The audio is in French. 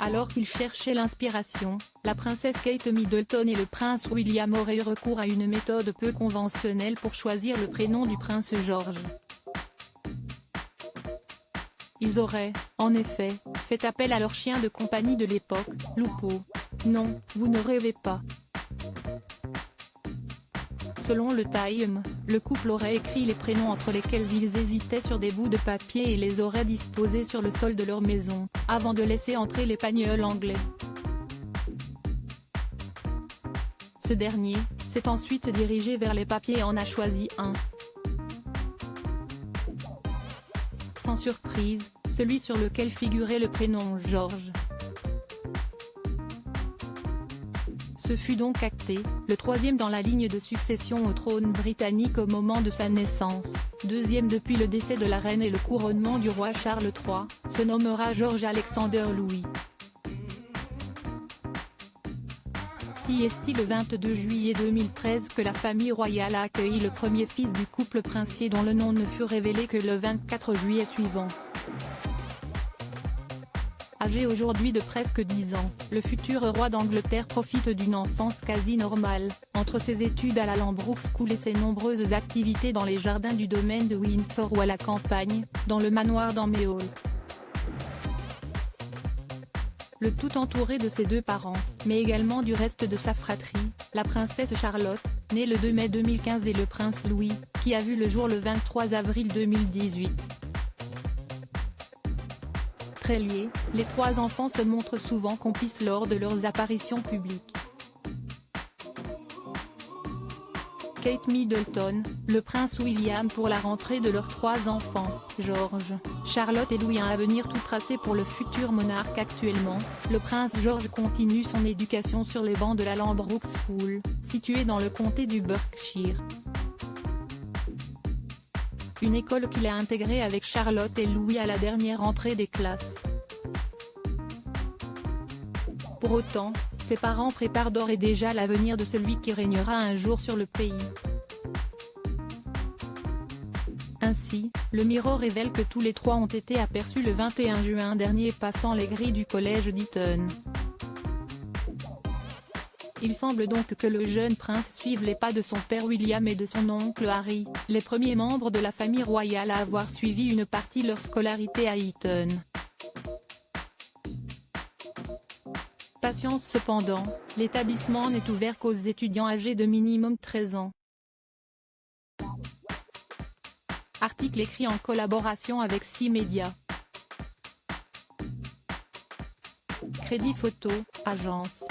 Alors qu'ils cherchaient l'inspiration, la princesse Kate Middleton et le prince William auraient eu recours à une méthode peu conventionnelle pour choisir le prénom du prince George. Ils auraient, en effet, fait appel à leur chien de compagnie de l'époque, Lupo. Non, vous ne rêvez pas. Selon le Time, le couple aurait écrit les prénoms entre lesquels ils hésitaient sur des bouts de papier et les aurait disposés sur le sol de leur maison, avant de laisser entrer l'espagnol anglais. Ce dernier s'est ensuite dirigé vers les papiers et en a choisi un. Sans surprise, celui sur lequel figurait le prénom George. Ce fut donc acté, le troisième dans la ligne de succession au trône britannique au moment de sa naissance, deuxième depuis le décès de la reine et le couronnement du roi Charles III, se nommera George Alexander Louis. Si est-il le 22 juillet 2013 que la famille royale a accueilli le premier fils du couple princier dont le nom ne fut révélé que le 24 juillet suivant. Âgé aujourd'hui de presque 10 ans, le futur roi d'Angleterre profite d'une enfance quasi normale, entre ses études à la Lambrook School et ses nombreuses activités dans les jardins du domaine de Windsor ou à la campagne, dans le manoir d'Amehol. Le tout entouré de ses deux parents, mais également du reste de sa fratrie, la princesse Charlotte, née le 2 mai 2015 et le prince Louis, qui a vu le jour le 23 avril 2018. Très liés, les trois enfants se montrent souvent complices lors de leurs apparitions publiques. Kate Middleton, le prince William pour la rentrée de leurs trois enfants, George, Charlotte et Louis. Un avenir tout tracé pour le futur monarque. Actuellement, le prince George continue son éducation sur les bancs de la Lambrook School, située dans le comté du Berkshire. Une école qu'il a intégrée avec Charlotte et Louis à la dernière entrée des classes. Pour autant, ses parents préparent d'ores et déjà l'avenir de celui qui régnera un jour sur le pays. Ainsi, le Mirror révèle que tous les trois ont été aperçus le 21 juin dernier passant les grilles du collège d'Eton. Il semble donc que le jeune prince suive les pas de son père William et de son oncle Harry, les premiers membres de la famille royale à avoir suivi une partie de leur scolarité à Eton. Patience cependant, l'établissement n'est ouvert qu'aux étudiants âgés de minimum 13 ans. Article écrit en collaboration avec 6 médias. Crédit photo, agence.